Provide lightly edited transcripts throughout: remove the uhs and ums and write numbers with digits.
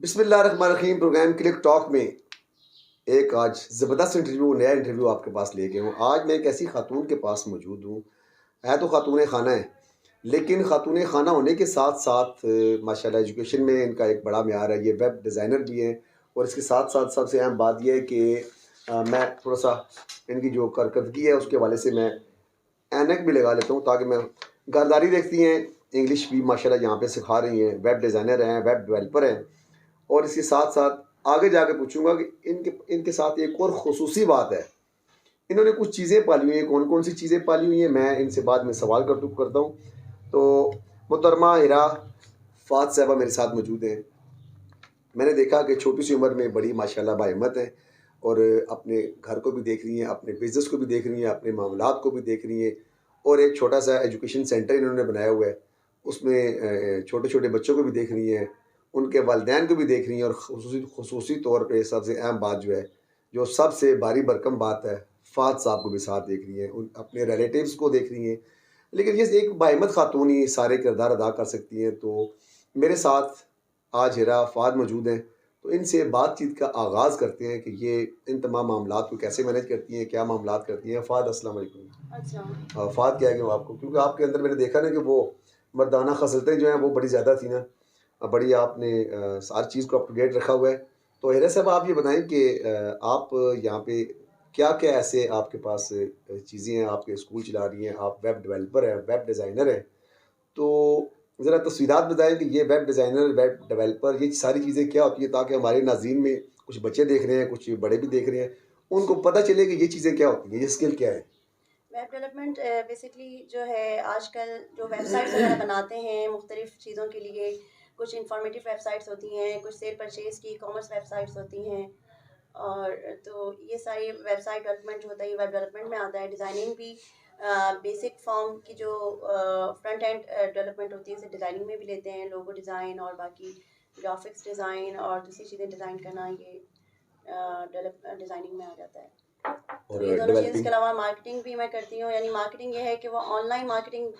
बिस्मिल्लाहिर्रहमानिर्रहीम। Programme click talk में एक आज ज़बरदस्त इंटरव्यू, नया इंटरव्यू आपके पास लेके हूँ। आज मैं एक ऐसी खातून के पास मौजूद हूँ, है तो खातून खाना है, लेकिन खातून खाना होने के साथ साथ माशाल्लाह एजुकेशन में इनका एक बड़ा म्यार है। ये वेब डिज़ाइनर भी हैं और इसके साथ साथ सबसे अहम बात यह है कि मैं थोड़ा सा इनकी जो कारकर्दगी है उसके हवाले से मैं ऐनक भी लगा लेता हूँ ताकि मैं घरदारी देखती हैं, इंग्लिश भी माशाल्लाह यहाँ पे सिखा रही हैं, वेब डिज़ाइनर हैं, वेब डेवलपर हैं। और इसके साथ साथ आगे जाके पूछूंगा कि इनके इनके साथ एक और ख़ुसूसी बात है, इन्होंने कुछ चीज़ें पाली हुई हैं। कौन कौन सी चीज़ें पाली हुई हैं मैं इनसे बाद में सवाल करता हूँ। तो मुहतरमा हिरा फात साहबा मेरे साथ मौजूद हैं। मैंने देखा कि छोटी सी उम्र में बड़ी माशाल्लाह बाहिम्मत हैं और अपने घर को भी देख रही हैं, अपने बिज़नेस को भी देख रही हैं, अपने मामलात को भी देख रही हैं और एक छोटा सा एजुकेशन सेंटर इन्होंने बनाया हुआ है, उसमें छोटे छोटे बच्चों को भी देख रही हैं, उनके वालिदैन को भी देख रही हैं। और खसूसी तौर पर सबसे अहम बात जो है, जो सबसे भारी भरकम बात है, फ़ात साहब को भी साथ देख रही हैं, उन अपने रिलेटिव्स को देख रही हैं। लेकिन ये एक बाहिम्मत खातून ही सारे किरदार अदा कर सकती हैं। तो मेरे साथ आज हिरा फ़ाद मौजूद हैं, तो इनसे बातचीत का आगाज़ करते हैं कि ये इन तमाम मामलात को कैसे मैनेज करती हैं, क्या मामलात करती हैं। फ़ाद अस्सलाम वालेकुम। अच्छा। फ़ाद क्या है कि आपको, क्योंकि आपके अंदर मैंने देखा ना कि वो मर्दाना खसलतें जो हैं वो बड़ी ज़्यादा थी ना, बड़ी आपने हर चीज़ को अप टू डेट रखा हुआ है। तो हिरा साहब आप ये बताएँ कि आप यहाँ पे क्या-क्या ऐसे आपके पास चीज़ें हैं, आपके स्कूल चला रही हैं, आप वेब डेवलपर हैं, वेब डिज़ाइनर हैं। तो ज़रा तफ़सीलात बताएँ कि ये वेब डिज़ाइनर, वेब डेवलपर, ये सारी चीज़ें क्या होती हैं, ताकि हमारे नाज़रीन में कुछ बच्चे देख रहे हैं, कुछ बड़े भी देख रहे हैं, उनको पता चले कि ये चीज़ें क्या होती हैं, ये स्किल क्या है? वेब डेवलपमेंट बेसिकली जो है आजकल जो वेबसाइट्स वगैरह बनाते हैं मुख्तलिफ़ चीज़ों के लिए, कुछ इंफॉर्मेटिव वेबसाइट्स होती हैं, कुछ सेल परचेज़ की कॉमर्स वेबसाइट्स होती हैं। और तो ये सारी वेबसाइट डेवलपमेंट जो होता है ये वेब डेवलपमेंट में आता है। डिज़ाइनिंग भी बेसिक फॉर्म की जो फ्रंट एंड डेवलपमेंट होती है इसे डिज़ाइनिंग में भी लेते हैं, लोगो डिज़ाइन और बाकी ग्राफिक्स डिज़ाइन और दूसरी चीज़ें डिज़ाइन करना, ये डिज़ाइनिंग में आ जाता है। तो और ये दोनों चीज़, इसके डेवलपिंग? अलावा मार्केटिंग भी मैं करती हूँ। यानी मार्केटिंग ये है कि वो ऑनलाइन मार्केटिंग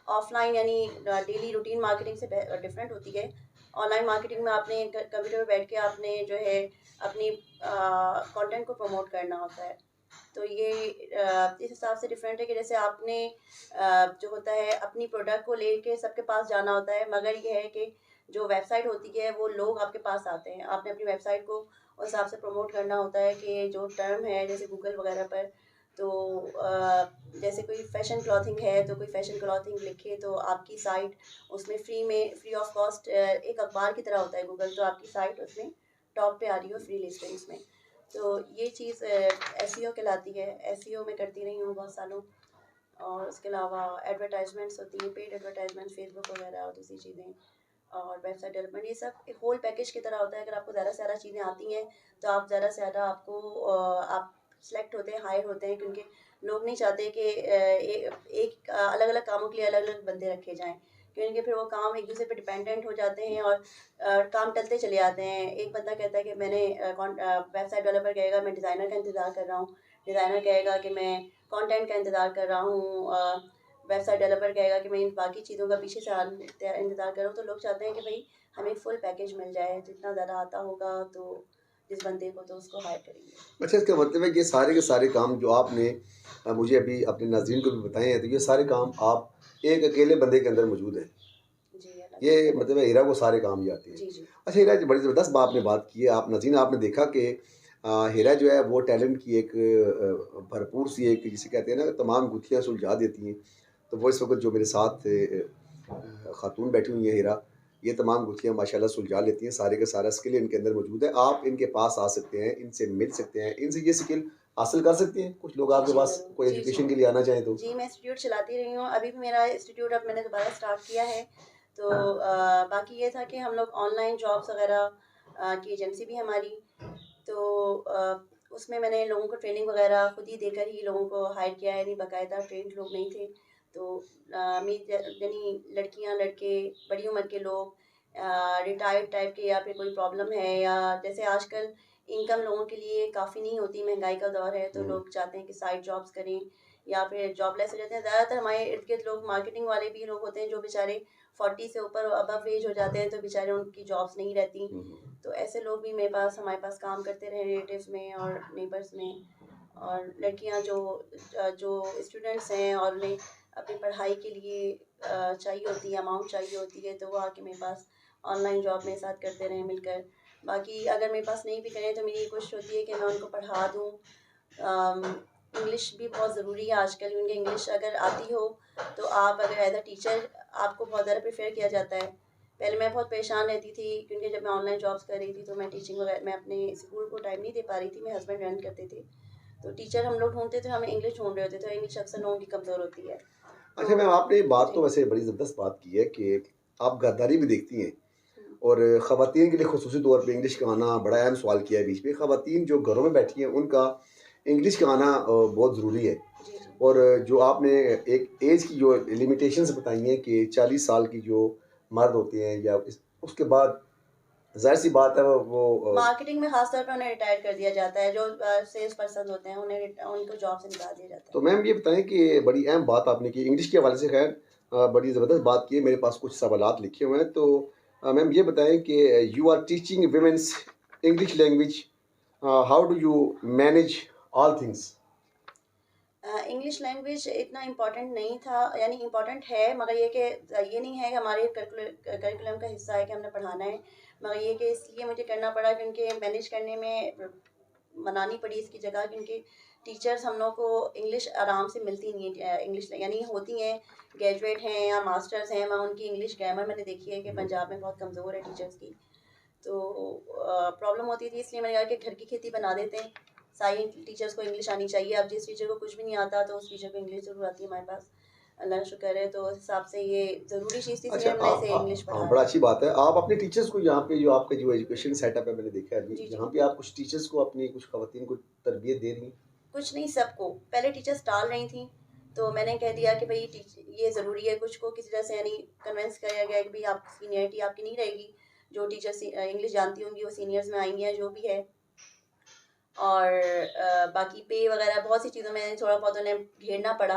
ऑफलाइन यानी डेली रूटीन मार्केटिंग से डिफरेंट होती है। ऑनलाइन मार्केटिंग में आपने कंप्यूटर पे बैठ के आपने जो है अपनी कंटेंट को प्रमोट करना होता है। तो ये इस हिसाब से डिफरेंट है कि जैसे आपने जो होता है अपनी प्रोडक्ट को लेके सबके पास जाना होता है, मगर ये है कि जो वेबसाइट होती है वो लोग आपके पास आते हैं। आपने अपनी वेबसाइट को उस हिसाब से प्रमोट करना होता है कि जो टर्म है जैसे गूगल वगैरह पर, तो जैसे कोई फैशन क्लॉथिंग है तो कोई फैशन क्लॉथिंग लिखे तो आपकी साइट उसमें फ्री ऑफ कॉस्ट, एक अखबार की तरह होता है गूगल, तो आपकी साइट उसमें टॉप पे आ रही हो फ्री लिस्टिंग्स में। तो ये चीज़ एसईओ कहलाती है। एसईओ मैं करती रही हूँ बहुत सालों। और उसके अलावा एडवर्टाइजमेंट्स होती हैं, पेड एडवर्टाइजमेंट्स फेसबुक वगैरह और दूसरी चीज़ें, और वेबसाइट डेवलपमेंट, ये सब एक होल पैकेज की तरह होता है। अगर आपको ज़्यादा से ज़्यादा चीज़ें आती हैं तो आप ज़्यादा से ज़्यादा आपको आप सेलेक्ट होते हैं, हायर होते हैं, क्योंकि लोग नहीं चाहते कि एक अलग अलग कामों के लिए अलग अलग बंदे रखे जाएं, क्योंकि फिर वो काम एक दूसरे पे डिपेंडेंट हो जाते हैं और काम टलते चले जाते हैं। एक बंदा कहता है कि मैंने वेबसाइट डेवलपर कहेगा मैं डिज़ाइनर का इंतज़ार कर रहा हूँ, डिज़ाइनर कहेगा कि मैं कंटेंट का इंतज़ार कर रहा हूँ, वेबसाइट डेवलपर कहेगा कि मैं इन बाकी चीज़ों का पीछे से इंतज़ार कर रहा हूँ। तो लोग चाहते हैं कि भाई हमें फुल पैकेज मिल जाए, जितना ज़्यादा आता होगा तो जिस बंदे को तो उसको हायर करेंगे। अच्छा, इसका मतलब है कि ये सारे के सारे काम जो आपने मुझे अभी अपने नाज़रीन को भी बताए हैं, तो ये सारे काम आप एक अकेले बंदे के अंदर मौजूद हैं। जी अल्लाह ये का। मतलब है हीरा को सारे काम भी आते हैं। जी जी। अच्छा हीरा जी, बड़ी ज़बरदस्त बात आपने बात की है। आप नाज़रीन आपने देखा कि हीरा जो है वो टैलेंट की एक भरपूर सी एक जिसे कहते हैं ना तमाम गुत्थियाँ सुलझा देती हैं। तो वो इस वक़्त जो मेरे साथ खातून बैठी हुई हैं हिरा, ये तमाम गुत्थियाँ माशाल्लाह सुलझा लेती हैं। सारे का सारा स्किल इनके अंदर मौजूद है। आप इनके पास आ सकते हैं, इनसे मिल सकते हैं, इनसे ये स्किल हासिल कर सकते हैं। कुछ लोग जी आपके जी पास ज़रूर। कोई जी जी। एजुकेशन के लिए आना चाहें तो? जी मैं इंस्टीट्यूट चलाती रही हूँ, अभी भी मेरा इंस्टीट्यूट अब मैंने दोबारा स्टार्ट किया है। तो बाकी ये था कि हम लोग ऑनलाइन जॉब्स वगैरह की एजेंसी भी हमारी, तो उसमें मैंने लोगों को ट्रेनिंग वगैरह खुद ही देकर ही लोगों को हायर किया है, यानी बाकायदा ट्रेंड लोग नहीं थे। तो यानी लड़कियां लड़के बड़ी उम्र के लोग, रिटायर्ड टाइप के, या फिर कोई प्रॉब्लम है, या जैसे आजकल इनकम लोगों के लिए काफ़ी नहीं होती, महंगाई का दौर है, तो हुँ। लोग चाहते हैं कि साइड जॉब्स करें या फिर जॉबलेस हो जाते हैं। ज़्यादातर हमारे इर्द गिर्द लोग मार्केटिंग वाले भी लोग होते हैं जो बेचारे 40 से ऊपर अबव एज हो जाते हैं तो बेचारे उनकी जॉब्स नहीं रहती। तो ऐसे लोग भी मेरे पास हमारे पास काम करते रहे रिलेटिव्स में और नेबर्स में। और लड़कियां जो स्टूडेंट्स हैं और उन्हें अपनी पढ़ाई के लिए चाहिए होती है, अमाउंट चाहिए होती है, तो वो आके मेरे पास ऑनलाइन जॉब मेरे साथ करते रहें मिलकर। बाकी अगर मेरे पास नहीं भी करें तो मेरी ये कोशिश होती है कि मैं उनको पढ़ा दूँ। इंग्लिश भी बहुत ज़रूरी है आजकल, क्योंकि इंग्लिश अगर आती हो तो आप अगर एज अ टीचर आपको बहुत ज़्यादा प्रेफर किया जाता है। पहले मैं बहुत परेशान रहती थी क्योंकि जब मैं ऑनलाइन जॉब्स कर रही थी तो मैं टीचिंग वगैरह मैं अपने स्कूल को टाइम नहीं दे पा रही थी, मेरे हस्बैंड रन करते थे। तो टीचर हम लोग ढूंढते थे, हमें इंग्लिश ढूंढ रहे होते थे, इंग्लिश अक्सर लोगों की कमज़ोर होती है। अच्छा तो मैम, आपने बात जी। तो वैसे बड़ी ज़बरदस्त बात की है कि आप घरदारी भी देखती हैं, और ख़वातीन के लिए ख़ुसूसी तौर पे इंग्लिश का आना बड़ा अहम सवाल किया है बीच में। ख़वातीन जो घरों में बैठी हैं उनका इंग्लिश का आना बहुत ज़रूरी है। जी जी और जो आपने एक एज की जो लिमिटेशंस बताई हैं कि 40 साल की जो मर्द होते हैं या उसके बाद जाहिर सी बात है वो मार्केटिंग में खास तौर पे उन्हें रिटायर कर दिया जाता है, जो सेल्स पर्सन होते हैं उनको जॉब से निकाल दिया जाता तो है। मैम ये बताएं कि बड़ी अहम बात आपने की इंग्लिश के हवाले से। खैर बड़ी ज़बरदस्त बात की है। मेरे पास कुछ सवालात लिखे हुए हैं, तो मैम ये बताएं कि you are teaching women's English language, how do you manage all things? English language इतना इम्पोर्टेंट नहीं था, यानी इम्पोर्टेंट है, मगर ये नहीं है कि हमारे करिकुलम का हिस्सा है कि हमने पढ़ाना है। मगर ये कि इसलिए मुझे करना पड़ा क्योंकि मैनेज करने में मनानी पड़ी इसकी जगह, क्योंकि टीचर्स हम लोग को इंग्लिश आराम से मिलती नहीं है। इंग्लिश यानी होती हैं, ग्रेजुएट हैं या मास्टर्स हैं, मैं उनकी इंग्लिश ग्रामर मैंने देखी है कि पंजाब में बहुत कमज़ोर है टीचर्स की। तो प्रॉब्लम होती थी, इसलिए मैंने कहा कि घर की खेती बना देते हैं। सारी टीचर्स को इंग्लिश आनी चाहिए। अब जिस टीचर को कुछ भी नहीं आता तो उस टीचर को इंग्लिश ज़रूर आती है हमारे पास, अल्लाह का शुक्र है। तो उस हिसाब से ये ज़रूरी चीज़ थी, अच्छा, इसलिए हमने इसे इंग्लिश पढ़ा बड़ा रहे हैं। अच्छी बात है। आप अपने टीचर्स को यहाँ पे जो आपका जो एजुकेशन सेटअप है मैंने देखा है अभी, जी जी। यहाँ पे आप कुछ टीचर्स को अपनी कुछ खवातीन को तरबियत दे रही हैं? कुछ नहीं, सबको। पहले टीचर्स टाल रही थी तो मैंने कह दिया कि भाई ये ज़रूरी है। कुछ को किसी तरह से यानी कन्विंस किया गया कि भाई आप सीनियरिटी आपकी नहीं रहेगी, जो टीचर्स इंग्लिश जानती होंगी वो सीनियर्स में आएंगी, या जो भी है। और बाकी पे वगैरह बहुत सी चीज़ों में थोड़ा बहुत उन्हें घेरना पड़ा,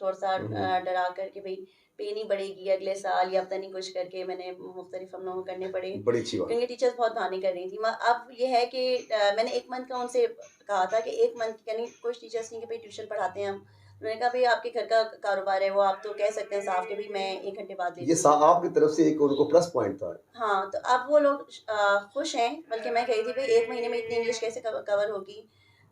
थोड़ा सा डरा कर कि भाई पे नहीं बढ़ेगी अगले साल, या पता नहीं कुछ करके मैंने मुख्तलिफ हम लोगों को करने पड़े, बड़ी अच्छी बात। क्योंकि टीचर्स बहुत बहाने कर रही थी। अब ये है कि मैंने 1 मंथ का उनसे कहा था कि 1 मंथ, यानी कुछ टीचर्स नहीं कि भाई ट्यूशन पढ़ाते हैं हम। उन्होंने कहा भाई आपके घर का कारोबार है वो, आप तो कह सकते हैं साफ कि भाई मैं 1 घंटे बाद ले ये लूँगी। आपकी तरफ से एक उनको प्लस पॉइंट था। हाँ, तो अब वो लोग खुश हैं, बल्कि मैं कही थी भाई 1 महीने में इतनी इंग्लिश कैसे कवर होगी।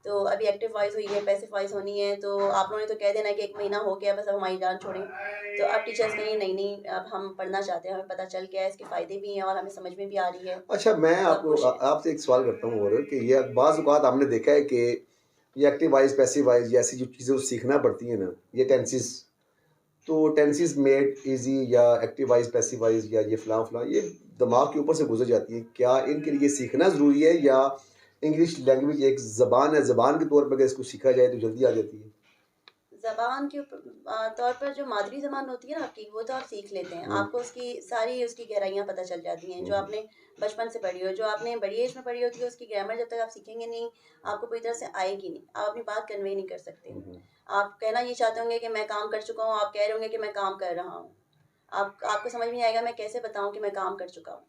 तो अभी एक्टिव वॉइस हुई है, पैसिव वॉइस होनी है, तो आप लोगों ने तो कह देना कि 1 महीना हो गया बस अब हमारी जान छोड़ें। तो अब टीचर्स कहेंगे नहीं नहीं, अब हम पढ़ना चाहते हैं, हमें पता चल गया है, इसके फ़ायदे भी हैं और हमें समझ में भी आ रही है। अच्छा, मैं तो अब खुश हैं। आपसे एक सवाल करता हूँ, और कि ये बाज़ औक़ात हमने देखा है कि ये एक्टिव वॉइस, पैसिव वॉइस जैसी जो चीज़ें सीखना पड़ती हैं ना, ये टेंसेस, तो टेंसेस मेड ईज़ी या एक्टिव वॉइस, पैसिव वॉइस या ये फ़लाँ-फ़लाँ, ये दिमाग के ऊपर से गुज़र जाती हैं। क्या इनके लिए सीखना ज़रूरी है, या इंग्लिश लैंग्वेज एक ज़बान है, ज़बान के तौर पर अगर इसको सीखा जाए तो जल्दी आ जाती है? ज़बान के तौर पर जो मादरी ज़बान होती है ना आपकी, वो तो आप सीख लेते हैं। हुँ, आपको उसकी सारी उसकी गहराइयाँ पता चल जाती हैं, हुँ, जो हुँ। आपने बचपन से पढ़ी हो। जो आपने बड़ी एज में पढ़ी होती है उसकी ग्रामर जब तक आप सीखेंगे नहीं, आपको पूरी तरह से आएगी नहीं। आप अपनी बात कन्वे नहीं कर सकते। हुँ, हुँ। आप कहना ये चाहते होंगे कि मैं काम कर चुका हूँ, आप कह रहे होंगे कि मैं काम कर रहा हूँ। आपको समझ में नहीं आएगा मैं कैसे बताऊँ कि मैं काम कर चुका हूँ।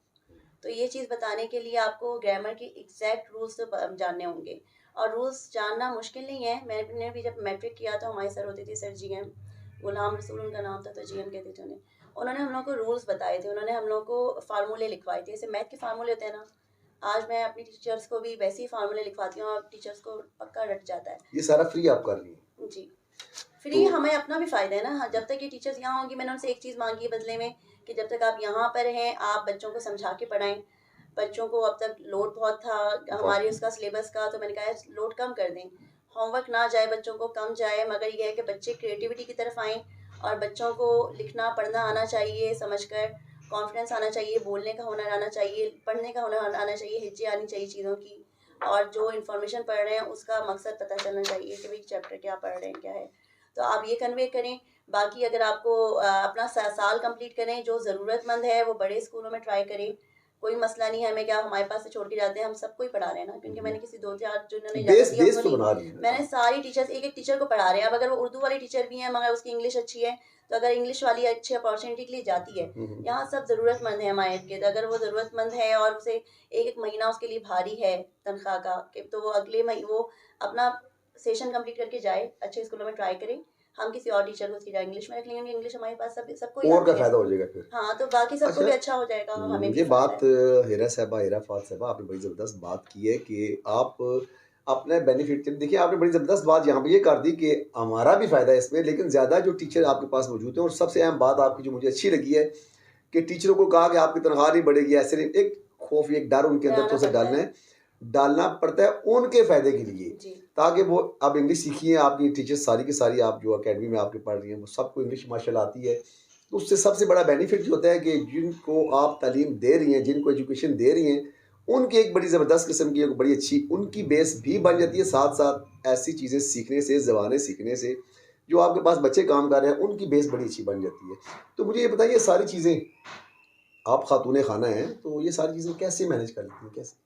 तो ये चीज़ बताने के लिए आपको ग्रामर के एग्जैक्ट रूल्स तो जानने होंगे, और रूल्स जानना मुश्किल नहीं है। मैंने भी जब मैट्रिक किया तो हमारे सर होते थे, सर जीएम गुलाम रसूल उनका नाम था, तो जीएम कहते थे उन्हें। उन्होंने हम लोग को रूल्स बताए थे, उन्होंने हम लोग को फार्मूले लिखवाए थे, जैसे मैथ के फार्मूले होते हैं ना। आज मैं अपनी टीचर्स को भी वैसे ही फार्मूले लिखवाती हूँ और टीचर्स को पक्का रट जाता है। ये सारा फ्री आप कर रही हैं? जी। तो फ्री हमें अपना भी फ़ायदा है ना। हाँ, जब तक ये टीचर्स यहाँ होंगी, मैंने उनसे एक चीज़ मांगी है बदले में कि जब तक आप यहाँ पर हैं आप बच्चों को समझा के पढ़ाएं। बच्चों को अब तक लोड बहुत था वाह! हमारी उसका सिलेबस का, तो मैंने कहा है लोड कम कर दें, होमवर्क ना जाए बच्चों को, कम जाए, मगर ये है कि बच्चे क्रिएटिविटी की तरफ आएँ, और बच्चों को लिखना पढ़ना आना चाहिए समझकर, कॉन्फिडेंस आना चाहिए, बोलने का हुनर आना चाहिए, पढ़ने का हुनर आना चाहिए, हिज्जे आनी चाहिए चीज़ों की, और जो इन्फॉर्मेशन पढ़ रहे हैं उसका मकसद पता चलना चाहिए कि भाई चैप्टर क्या पढ़ रहे हैं क्या है। तो आप ये कन्वे करें। बाकी अगर आपको अपना साल कंप्लीट करें, जो ज़रूरतमंद है वो बड़े स्कूलों में ट्राई करें, कोई मसला नहीं है, हमें क्या हमारे पास से छोड़ के जाते हैं, हम सबको ही पढ़ा रहे हैं ना, क्योंकि मैंने किसी 2-4 जिन्होंने बेस इजाज़त दी बेस उनको तो बना नहीं, रही है। मैंने सारी टीचर्स एक एक टीचर को पढ़ा रहे हैं। अब अगर वो उर्दू वाली टीचर भी है मगर उसकी इंग्लिश अच्छी है, तो अगर इंग्लिश वाली अच्छी अपॉर्चुनिटी के लिए जाती है, यहाँ सब ज़रूरतमंद है हमारे इर्द गिर्द। अगर वो ज़रूरतमंद है और उसे एक एक महीना उसके लिए भारी है तनख्वाह का, तो वो अगले महीने वो अपना सेशन कंप्लीट करके जाए, अच्छे स्कूलों में ट्राई करे। हम किसी और टीचर को उसकी जगह इंग्लिश में रख लेंगे, इंग्लिश हमारे पास सबको ही और का आती है। फायदा हो जाएगा फिर। हाँ, तो बाकी सबको भी अच्छा, अच्छा हो जाएगा, हमें भी ये फ़ायदा बात है। हिरा साहबा, हिरा फात साहबा, आपने बड़ी ज़बरदस्त बात की है कि आप अपने बेनिफिट के लिए, देखिए आपने बड़ी ज़बरदस्त बात यहाँ पे ये कर दी कि हमारा भी फ़ायदा है इसमें, लेकिन ज़्यादा जो टीचर आपके पास मौजूद हैं, और सबसे अहम बात आपकी जो मुझे अच्छी लगी है कि टीचरों को कहा कि आपकी तनख्वाह नहीं बढ़ेगी, ऐसे नहीं, एक खौफ, एक डर उनके अंदर डराना तो से पड़ता डालना है। है, डालना पड़ता है उनके फ़ायदे के लिए, जी, ताकि वो अब इंग्लिश सीखी है आपकी टीचर्स सारी की सारी, आप जो अकेडमी में आपके पढ़ रही हैं वो सबको इंग्लिश माशाल्लाह आती है। तो उससे सबसे बड़ा बेनिफिट जो होता है कि जिनको आप तालीम दे रही हैं, जिनको एजुकेशन दे रही हैं, उनकी एक बड़ी ज़बरदस्त किस्म की, एक बड़ी अच्छी उनकी बेस भी बन जाती है, साथ साथ ऐसी चीज़ें सीखने से, ज़बानें सीखने से, जो आपके पास बच्चे काम कर रहे हैं उनकी बेस बड़ी अच्छी बन जाती है। तो मुझे ये बताइए, सारी चीज़ें, आप खातून खाना हैं, तो ये सारी चीज़ें कैसे मैनेज कर लेती हैं, कैसे?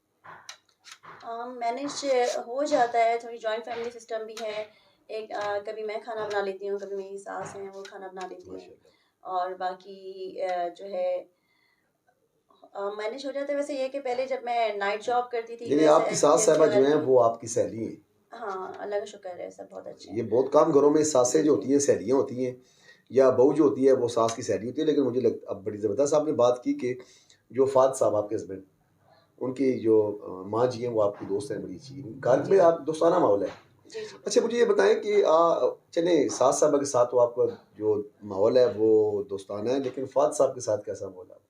मैनेज हो जाता है, थोड़ी जॉइंट फैमिली सिस्टम भी है। एक कभी मैं खाना बना लेती हूँ, कभी मेरी सास हैं वो खाना बना लेती हैं, माशाल्लाह। और बाकी जो है मैनेज हो जाता है। वैसे ये कि पहले जब मैं नाइट जॉब करती थी यानी वैसे आपकी सास एमसीएच साहबा जो वगैरह हैं में। वो आपकी सहेली हैं। हाँ, अल्लाह का शुक्र है, सब बहुत अच्छे ये हैं। बहुत कम घरों में सासें जी, जो जी। होती हैं सहेलियाँ होती हैं, या बहू जो होती है वो सास की सहेली होती है, लेकिन मुझे अब बड़ी ज़बरदस्त आपने बात की कि जो फाद साहब आपके हस्बैंड, उनकी जो माँ जी हैं वो आपकी दोस्त हैं बड़ी अच्छी, घर जी, में जी। आप दोस्ताना माहौल है। जी, जी, अच्छा, बिल्कुल। मुझे ये बताएं कि चलें सास साहबा के साथ तो आपका जो माहौल है वो दोस्ताना है, लेकिन फाद साहब के साथ कैसा माहौल है?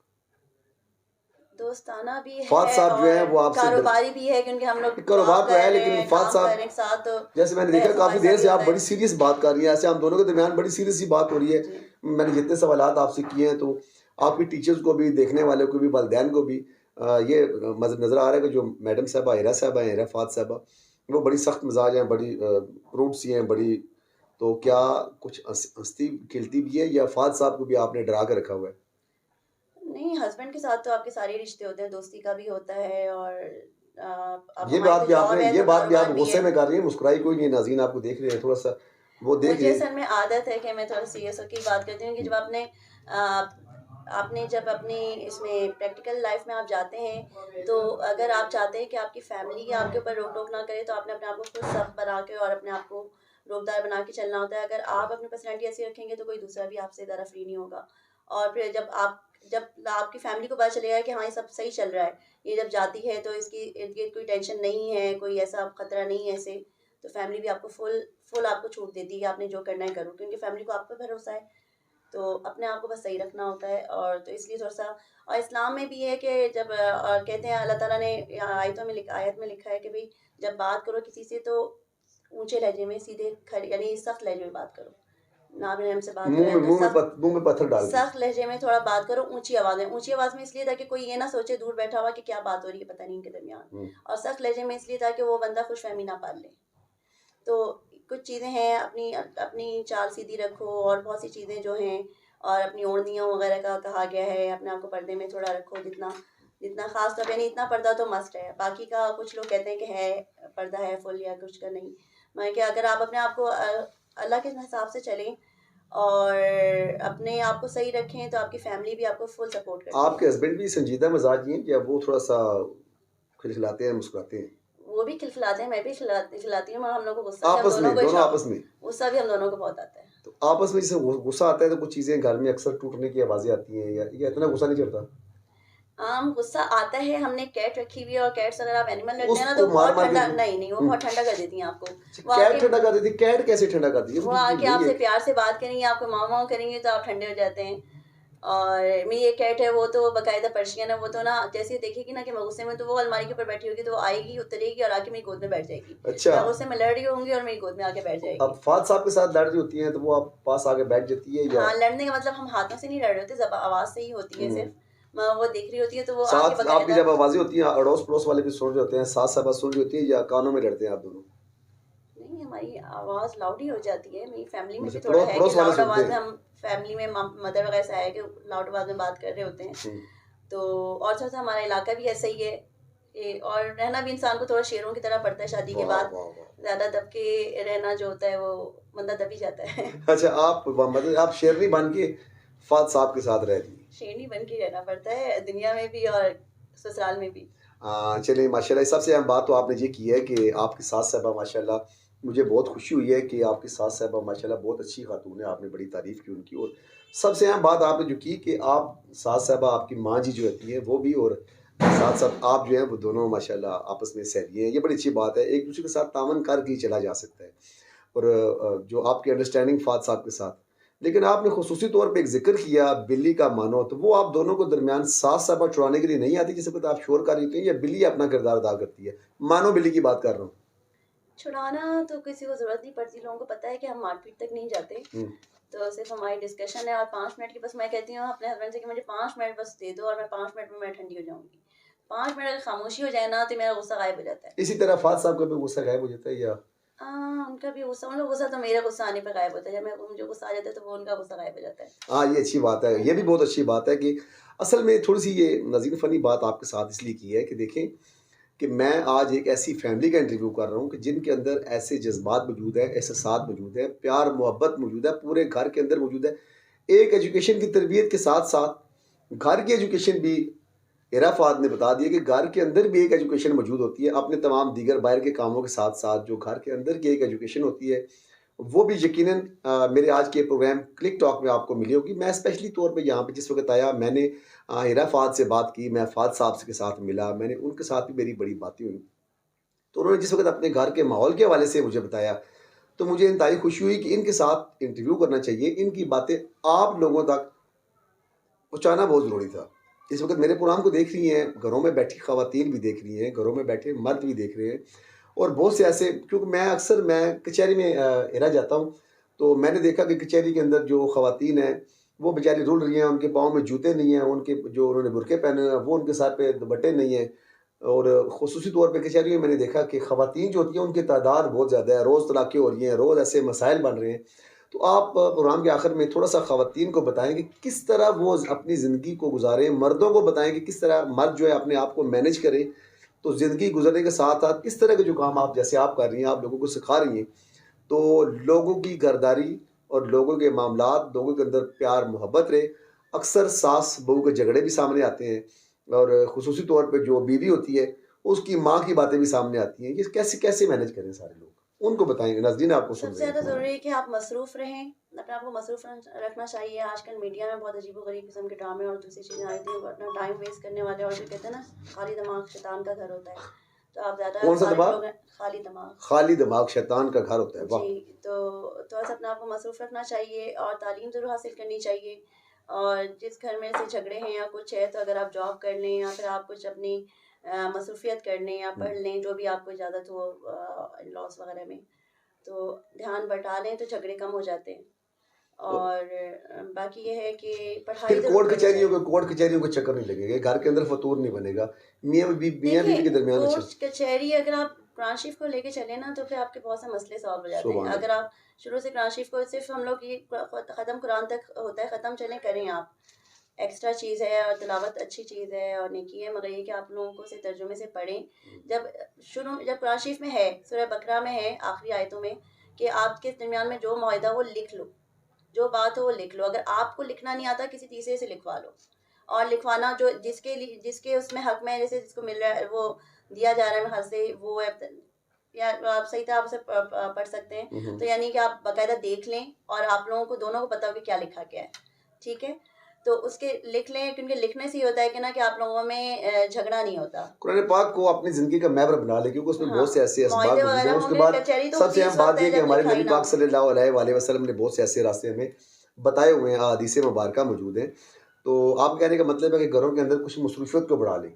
दोस्ताना भी फाद है साहब जो हैं और वो आपसे कारोबारी भी है, क्योंकि हम लोग कारोबार जॉब तो है, कर रहे लेकिन हैं, फाद काम कर साहब, रहे हैं साथ, तो जैसे मैंने देखा बहस काफ़ी हमारे देर साथ भी से आप होता बड़ी है। सीरियस बात कर रही हैं, ऐसे हम दोनों के दरमियान बड़ी सीरियस सी बात हो रही है। जी। मैंने जितने सवालात आपसे किए हैं, तो आपकी टीचर्स को भी, देखने वाले को भी, वालिदैन को भी ये नज़र आ रहा है कि जो मैडम साहबा, हिरा साहबा हैं, हिरा फात साहबा, वो बड़ी सख्त मिजाज हैं, बड़ी रूड सी हैं, बड़ी, तो क्या कुछ हंसती खिलती भी है, या फात साहब को भी आपने डरा के रखा हुआ है? नहीं, हस्बैंड के साथ तो आपके सारे रिश्ते होते हैं, दोस्ती का भी होता है, और अब ये हमारी बात तो भी जॉब आपने, है ये तो बात भी आप कारोबार भी गुस्से है। में कर रही हैं, मुस्कुराई कोई नहीं, नाज़रीन आपको देख रहे हैं, थोड़ा सा वो देख मुझे रहे असल में आदत है कि मैं थोड़ा सीरियस होकर ही बात करती हूँ, कि जब आपने जब अपनी इसमें प्रैक्टिकल लाइफ में आप जाते हैं, तो अगर आप चाहते हैं कि आपकी फैमिली आपके ऊपर रोक टोक ना करे, तो आपने अपने आप को खुद सख्त बना के और अपने आप को रोकदार बना के चलना होता है। अगर आप अपनी पर्सनैलिटी ऐसी रखेंगे, तो कोई दूसरा भी आपसे ज़्यादा फ्री नहीं होगा। और फिर जब आपकी फैमिली को पता चलेगा कि हाँ, ये सब सही चल रहा है, ये जब जाती है तो इसकी इर्द गिर्द कोई टेंशन नहीं है, कोई ऐसा खतरा नहीं है ऐसे, तो फैमिली भी आपको फुल आपको छूट देती है कि आपने जो करना है करो, क्योंकि फैमिली को आप पे भरोसा है। तो अपने आप को बस सही रखना होता है, और तो इसलिए थोड़ा-सा, और इस्लाम में भी है कि जब और कहते हैं, अल्लाह ताला ने आयत में लिखा है कि भई जब बात करो किसी से, तो ऊँचे लहजे में, सीधे खड़ी यानी सख्त लहजे में बात करो। नाम-नेम से बात कर रहे हैं तो मुंह में पत्थर डाल के। सख्त लहजे में थोड़ा बात करो, ऊँची आवाज़ में। ऊँची आवाज़ में इसलिए ताकि कोई ये ना सोचे दूर बैठा हुआ कि क्या बात हो रही है पता नहीं इनके दरमियान। हम्म। और सख्त लहजे में इसलिए ताकि वो बंदा खुशफ़हमी ना पाल ले। तो कुछ चीज़ें हैं, अपनी अपनी चाल सीधी रखो, और बहुत सी चीज़ें जो हैं, और अपनी ओढ़नियों वगैरह का कहा गया है, अपने आप को पर्दे में थोड़ा रखो, जितना जितना ख़ास तौर पे नहीं, इतना पर्दा तो मस्ट है। बाकी का कुछ लोग कहते हैं कि है, पर्दा है फुल या कुछ का नहीं। मैं क्या, अगर आप अपने आप को अल्लाह के हिसाब से चलें और अपने आप को सही रखें, तो आपकी फैमिली भी आपको फुल सपोर्ट करती आपके है। हस्बैंड भी संजीदा मिजाजी हैं, या वो थोड़ा सा खिलखिलाते हैं, मुस्कुराते हैं? वो भी खिलखिलाते हैं, मैं भी खिलाती हूँ, मगर हम लोग को गुस्सा भी हम आपस दोनों में, को ही दोनों आपस में? गुस्सा भी हम दोनों को बहुत आता है। तो आपस में जैसे गुस्सा आता है, तो कुछ चीजें घर में अक्सर टूटने की आवाजें आती हैं, या इतना गुस्सा नहीं चढ़ता? गुस्सा आता है। हमने कैट रखी हुई है, और कैट्स अगर आप एनिमल रखते हैं ना, तो उसको मार बहुत मार के ठंडा, नहीं नहीं, वो बहुत ठंडा कर देती हैं आपको। वो कैट आके ठंडा कर देती? कैट कैसे ठंडा कर दी? वो मुझे आके नहीं आपसे है। प्यार से बात करेंगी, आपको माँ माँ करेंगी, तो आप ठंडे हो जाते हैं। और मेरी एक कैट है, वो तो बाकायदा पर्शियन है, वो तो ना जैसे ही देखेगी ना कि मैं गुस्से में, तो वो अलमारी के ऊपर बैठी होगी, तो वो आएगी, उतरेगी, और आके मेरी गोद में बैठ जाएगी। अच्छा, मैं गुस्से में लड़ रही होंगी और मेरी गोद में आके बैठ तो जाएगी। अब फाद साहब के साथ लड़ रही होती हैं, तो वो आप पास आके बैठ जाती है, या हाँ, लड़ने का मतलब हम हाथों से नहीं लड़ रहे होते, आवाज़ से ही होती है सिर्फ। वो देख रही होती है, तो वो आके साथ आपकी बाकायदा, जब आवाजें होती हैं, अड़ोस पड़ोस वाले भी सुन रहे होते हैं, साथ साहब सुन रही होती है, या कानों में लड़ते हैं आप दोनों? नहीं, हमारी आवाज़ लाउड ही हो जाती है। मेरी फैमिली में भी मतलब थोड़ा पड़ोस है कि पड़ोस वाले लाउड सुनते आवाज़ में, हैं? हम फैमिली में मदर वगैरह ऐसा है कि लाउड आवाज़ में बात कर रहे होते हैं, तो और थोड़ा सा हमारा इलाका भी ऐसा ही है और रहना भी इंसान को थोड़ा शेरों की तरह पड़ता है शादी के वाह बाद। वाह वाह। ज़्यादा दब के रहना जो होता है वो बंदा दब ही जाता है। अच्छा, आप मतलब आप शेरनी बन के फाद साहब के साथ रह रही हैं। शेरनी बन के रहना पड़ता है दुनिया में भी और ससुराल में भी। चलिए माशाल्लाह, सबसे अहम बात तो आपने ये की है कि आपकी सास साहिबा माशाल्लाह, मुझे बहुत खुशी हुई है कि आपकी सास साहिबा माशाल्लाह बहुत अच्छी खातून है, आपने बड़ी तारीफ़ की उनकी। और सबसे अहम बात आपने जो की कि आप सास साहिबा आपकी माँ जी जो होती हैं वो भी, और साथ साथ आप जो हैं वो दोनों माशाल्लाह आपस में सहेली हैं, ये बड़ी अच्छी बात है। एक दूसरे के साथ तामन करके ही चला जा सकता है। और जो आपकी अंडरस्टैंडिंग फाद साहब के साथ, लेकिन आपने खुसूसी तौर पे एक ज़िक्र किया बिल्ली का मानो, तो वो आप दोनों को दरमियान सास साहबा छुड़ाने के लिए नहीं आती, जिस वक़्त आप शोर कर रही होती हैं, या बिल्ली अपना किरदार अदा करती है? मानो बिल्ली की बात कर रहा हूँ। छुड़ाना तो किसी को ज़रूरत नहीं पड़ती, लोगों को पता है कि हम मारपीट तक नहीं जाते। हुँ। तो सिर्फ हमारी डिस्कशन है और 5 मिनट की बस मैं कहती हूँ अपने हस्बैंड से कि मुझे 5 मिनट बस दे दो और मैं 5 मिनट में मैं ठंडी हो जाऊंगी। 5 मिनट अगर खामोशी हो जाए ना तो मेरा गुस्सा गायब हो जाता है। इसी तरह फाद साहब का भी गुस्सा गायब हो जाता है या? उनका भी गुस्सा, उनका गुस्सा तो मेरा गुस्सा आने पर गायब होता है। जब मैं मुझे गुस्सा आ जाता है तो वो उनका गुस्सा गायब हो जाता है। हाँ, ये अच्छी बात है। ये भी बहुत अच्छी बात है कि असल में थोड़ी-सी ये नाज़रीन फ़नी बात आपके साथ इसलिए की है कि देखें कि मैं आज एक ऐसी फैमिली का इंटरव्यू कर रहा हूँ कि जिनके अंदर ऐसे जज़्बात मौजूद हैं, एहसासात मौजूद हैं, प्यार मोहब्बत मौजूद है, पूरे घर के अंदर मौजूद है। एक एजुकेशन की तरबियत के साथ-साथ घर की एजुकेशन भी, इरा फ़ाद ने बता दिया कि घर के अंदर भी एक एजुकेशन मौजूद होती है, अपने तमाम दीगर बाहर के कामों के साथ-साथ जो घर के अंदर की एक एजुकेशन होती है, वो भी यकीनन मेरे आज के प्रोग्राम क्लिक टॉक में आपको मिली होगी। मैं स्पेशली तौर पे यहाँ पे जिस वक़्त आया, मैंने हिरा फ़ाद से बात की, मैं फ़ाद साहब के साथ मिला, मैंने उनके साथ भी मेरी बड़ी बातें हुई। तो उन्होंने जिस वक़्त अपने घर के माहौल के हवाले से मुझे बताया, तो मुझे इंतहाई खुशी हुई कि इनके साथ इंटरव्यू करना चाहिए। इनकी बातें आप लोगों तक पहुँचाना बहुत ज़रूरी था। इस वक़्त मेरे प्रोग्राम को देख रही हैं, घरों में बैठी ख़वातीन भी देख रही हैं, घरों में बैठे मर्द भी देख रहे हैं, और बहुत से ऐसे, क्योंकि मैं कचहरी में रह जाता हूँ, तो मैंने देखा कि कचहरी के अंदर जो ख़वातीन हैं, वो बेचारी रुल रही हैं, उनके पाँव में जूते नहीं हैं, उनके जो उन्होंने बुर्के पहने हुए हैं, वो उनके सर पे दुपट्टे नहीं हैं। और ख़ुसूसी तौर पे कचहरी में मैंने देखा कि ख़वातीन जो होती हैं, उनकी तादाद बहुत ज़्यादा है, रोज़ तलाक़ें हो रही हैं, रोज़ ऐसे मसाइल बन रहे हैं। तो आप प्रोग्राम के आखिर में थोड़ा-सा ख़वातीन को बताएँ कि किस तरह वो अपनी ज़िंदगी को गुज़ारें, मर्दों को बताएँ कि किस तरह मर्द जो है अपने आप को मैनेज करे, तो ज़िंदगी गुज़रने के साथ-साथ इस तरह के जो काम आप जैसे आप कर रही हैं, आप लोगों को सिखा रही हैं, तो लोगों की घरदारी और लोगों के मामलात, लोगों के अंदर प्यार मोहब्बत रहे। अक्सर सास-बहू के झगड़े भी सामने आते हैं, और ख़ुसूसी तौर पे जो बीवी होती है, उसकी माँ की बातें भी सामने आती हैं। ये कैसे कैसे मैनेज करें सारे लोग? उनको बताएँगे, नाज़रीन आपको सुन सबसे रहे ज़्यादा हैं। ज़रूरी है कि आप मसरूफ़ रहें, अपने आप को मसरूफ़ रखना चाहिए। आजकल मीडिया में बहुत अजीबो-गरीब किस्म के ड्रामे और दूसरी चीज़ें आ रही थी, अपना टाइम वेस्ट करने वाले, और जो कहते हैं ना खाली दिमाग शैतान का घर होता है। तो आप ज़्यादा कौन-सा फारिग दिमाग? लोग हैं, खाली दिमाग। खाली दिमाग शैतान का घर होता है, वाह! जी, तो थोड़ा-सा अपने आप को मसरूफ़ रखना चाहिए और तालीम ज़रूर हासिल करनी चाहिए। और जिस घर में ऐसे झगड़े हैं या कुछ है, तो अगर आप जॉब कर लें या फिर आप कुछ अपनी मसरूफ़ियत कर लें या हुँ। पढ़ लें, जो भी आपको इजाज़त हो इन-लॉज़ वग़ैरह में, तो ध्यान बँटा लें तो झगड़े कम हो जाते हैं। तो और बाकी ये है कि पढ़ाई फिर ज़रूर करनी चाहिए। कोर्ट कचहरियों के चक्कर नहीं लगेंगे, घर के अंदर फतूर नहीं बनेगा, मियाँ देखिए, बीवी के दरमियान अच्छा। कोर्ट कचहरी अगर आप कुरान शरीफ को लेके चले ना तो फिर आपके बहुत से मसले सॉल्व हो जाते हैं। सुभान अगर अल्लाह। आप शुरू से कुरान शरीफ को सिर्फ हम लोग ये ख़त्म कुरान तक होता है, ख़त्म चलें करें आप, एक्स्ट्रा चीज़ है और तिलावत अच्छी चीज़ है और नेकी है, मगर ये कि आप लोगों को उसे तर्जुमे से पढ़ें। जब कुरान शरीफ में है, सूरह बकरा में है आखिरी आयतों में कि आपके दरमियान में जो मुआहिदा वो लिख लो, जो बात हो वो लिख लो। अगर आपको लिखना नहीं आता किसी तीसरे से लिखवा लो। और लिखवाना जो जिसके उसमें हक में है, जैसे जिसको मिल रहा है वो दिया जा रहा है हर से, वो है या आप सही तरह आप उसे पढ़ सकते हैं। हुँ, तो हुँ। यानी कि आप बाकायदा देख लें और आप लोगों को दोनों को पता हो कि क्या लिखा गया है, ठीक है? तो उसके लिख लें, क्योंकि लिखने से ये होता है कि ना कि आप लोगों में झगड़ा नहीं होता। कुरान पाक को अपनी ज़िंदगी का महवर बना लें, क्योंकि उसमें हाँ, बहुत से ऐसे असबाब मुआहिदे मौजूद हैं। वगैरह उसके होंगे, बाद कचहरी तो सबसे होती अहम उस बात वक़्त ये है है कि जब हमारे लिखा ही नबी ना पाक हो। सल्लल्लाहु अलैहि वसल्लम ने बहुत से ऐसे रास्ते हमें बताए हुए हैं, अहादीस मुबारका मौजूद हैं। तो आप कहने का मतलब है कि घरों के अंदर कुछ मसरूफ़ियत को बढ़ा लें,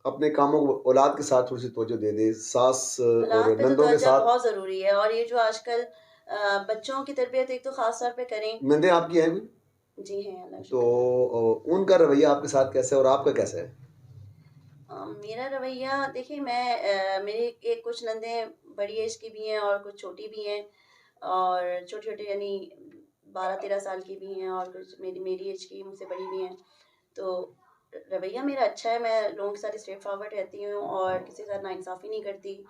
अपने कामों को औलाद के साथ थोड़ी-सी तवज्जो दे दें, सास औलाद और पे तो नंदों के तवज्जो साथ। बहुत ज़रूरी है और ये जो आजकल बच्चों की तरबियत एक तो ख़ास तौर पे करें। नंदे आपकी हैं कोई? जी हैं, अल्लाह का तो शुक्र है। उनका रवैया आपके साथ कैसा है और आपका कैसा है? मेरा रवैया देखिए, मैं मेरी एक कुछ नंदें बड़ी एज की भी हैं और कुछ छोटी भी हैं, और छोटी-छोटी यानी 12-13 साल की भी हैं और कुछ मेरी मेरी एज की मुझसे बड़ी भी हैं। तो रवैया मेरा अच्छा है, मैं लोगों के साथ स्ट्रेट फॉरवर्ड रहती हूँ और किसी के साथ नाइंसाफ़ी नहीं करती।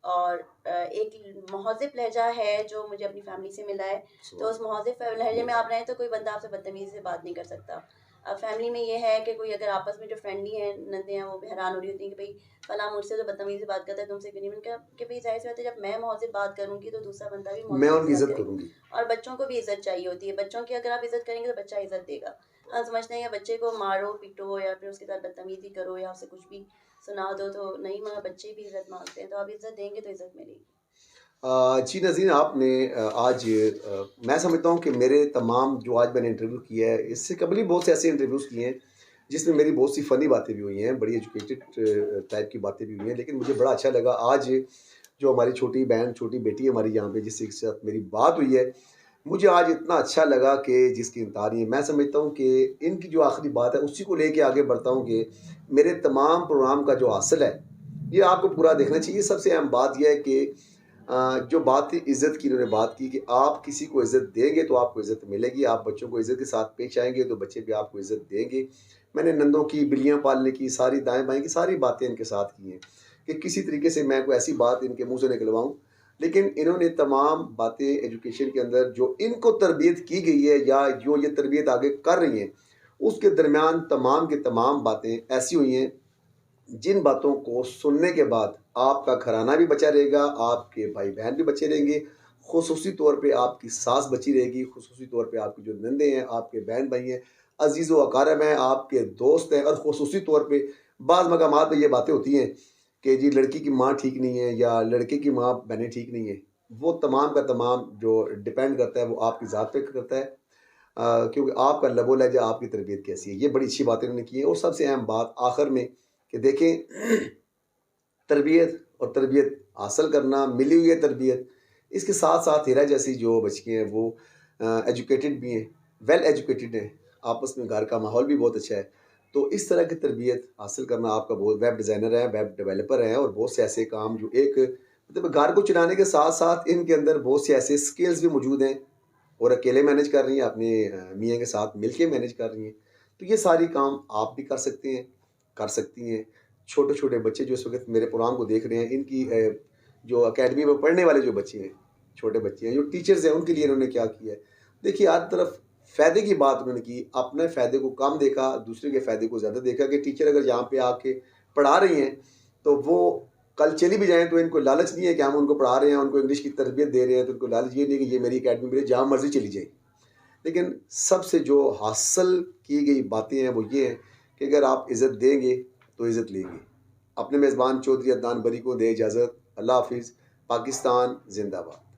और एक महज़िब लहज़ा है जो मुझे अपनी फ़ैमिली से मिला है, तो उस महज़िब लहज़े में आप रहें तो कोई बंदा आपसे बदतमीज़ी से बात नहीं कर सकता। अब फ़ैमिली में ये है कि कोई अगर आपस में जो फ्रेंडली हैं, नंदे हैं, वो भी हैरान हो रही होती हैं कि भई फलाँ मुझसे तो बदतमीज़ी से बात करता है, तुमसे क्यों नहीं? मैंने कहा कि भई ज़ाहिर-सी बात है, जब मैं महज़िब बात करूँगी तो दूसरा बंदा भी मैं महज़िब उनकी से बात इज्जत करेगा। करूंगी। और बच्चों को भी इज़्ज़त चाहिए होती है, बच्चों की अगर आप इज़्ज़त करेंगे तो बच्चा इज़्ज़त देगा। हम समझते हैं कि बच्चे को मारो, पीटो या फिर उसके साथ बदतमीज़ी करो या उसे कुछ भी सुना दो तो नहीं, मगर बच्चे भी इज़्ज़त माँगते हैं, तो आप इज़्ज़त देंगे तो इज़्ज़त मिलेगी। जी नज़ीर, आपने आज मैं समझता हूँ कि मेरे तमाम जो आज मैंने इंटरव्यू किया है, इससे कबल भी बहुत से ऐसे इंटरव्यूज़ किए हैं जिसमें मेरी बहुत सी फ़नी बातें भी हुई हैं, बड़ी एजुकेटेड टाइप की बातें भी हुई हैं। लेकिन मुझे बड़ा अच्छा लगा आज जो हमारी छोटी बहन, छोटी बेटी है हमारी यहाँ पे, जिसके साथ मेरी बात हुई है, मुझे आज इतना अच्छा लगा कि जिसकी इंतहा नहीं है। मैं समझता हूँ कि इनकी जो आखिरी बात है उसी को लेके आगे बढ़ता हूँ कि मेरे तमाम प्रोग्राम का जो हासिल है, ये आपको पूरा देखना चाहिए। सबसे अहम बात ये है कि जो बात थी इज़्ज़त की, इन्होंने बात की कि आप किसी को इज़्ज़त देंगे तो आपको इज़्ज़त मिलेगी, आप बच्चों को इज़्ज़त के साथ पेश आएँगे तो बच्चे भी आपको इज़्ज़त देंगे। मैंने नंदों की, बिल्लियाँ पालने की, सारी दाएँ-बाएँ की सारी बातें इनके साथ की हैं कि किसी तरीके से मैं कोई ऐसी बात इनके मुँह से निकलवाऊँ। लेकिन इन्होंने तमाम बातें एजुकेशन के अंदर जो इनको तरबियत की गई है या जो ये तरबियत आगे कर रही हैं, उसके दरमियान तमाम की तमाम बातें ऐसी हुई हैं जिन बातों को सुनने के बाद आपका घराना भी बचा रहेगा, आपके भाई-बहन भी बचे रहेंगे, ख़ुसूसी तौर पे आपकी सास बची रहेगी, ख़ुसूसी तौर पे आपकी जो नंदे हैं, आपके बहन-भाई हैं, अज़ीज़ व अक़ारब हैं, आपके दोस्त हैं और ख़ुसूसी तौर पे बाज़ मकामात पे ये बातें होती हैं कि जी लड़की की माँ ठीक नहीं है या लड़के की माँ बहनें ठीक नहीं हैं। वो तमाम का तमाम जो डिपेंड करता है वो आपकी ज़ात पे करता है। क्योंकि आपका लबो लहज़ा, आपकी तरबियत कैसी है, ये बड़ी अच्छी बातें उन्होंने की हैं। और सबसे अहम बात आखिर में कि देखें तरबियत और तरबियत हासिल करना, मिली हुई है तरबियत, इसके साथ-साथ हीरा जैसी जो बच्चियाँ हैं वो एजुकेटेड भी हैं, वेल एजुकेटेड हैं, आपस में घर का माहौल भी बहुत अच्छा है। तो इस तरह की तरबियत हासिल करना आपका बहुत वेब डिज़ाइनर हैं, वेब डेवलपर हैं और बहुत से ऐसे काम जो एक मतलब घर को चलाने के साथ-साथ इनके अंदर बहुत से ऐसे स्किल्स भी मौजूद हैं और अकेले मैनेज कर रही हैं, अपने मियाँ के साथ मिलके मैनेज कर रही हैं। तो ये सारी काम आप भी कर सकते हैं, कर सकती हैं। छोटे-छोटे बच्चे जो इस वक़्त मेरे प्रोग्राम को देख रहे हैं, इनकी जो अकेडमी में पढ़ने वाले जो बच्चे हैं, छोटे बच्चे हैं, जो टीचर्स हैं, उनके लिए इन्होंने क्या किया है। देखिए, हर तरफ फ़ायदे की बात उन्होंने की, अपने फ़ायदे को कम देखा, दूसरे के फ़ायदे को ज़्यादा देखा कि टीचर अगर यहाँ पे आके पढ़ा रही हैं, तो वो कल चली भी जाएँ तो इनको लालच नहीं है कि हम उनको पढ़ा रहे हैं, उनको इंग्लिश की तरबियत दे रहे हैं, तो उनको लालच ये नहीं कि ये मेरी अकेडमी मेरे जहाँ मर्ज़ी चली जाए। लेकिन सबसे जो हासिल की गई बातें हैं वो ये हैं कि अगर आप इज़्ज़त देंगे तो इज़्ज़त लेंगे। अपने मेज़बान चौधरी अदनान बरी को दें इजाज़त। अल्लाह हाफ़िज़। पाकिस्तान ज़िंदाबाद।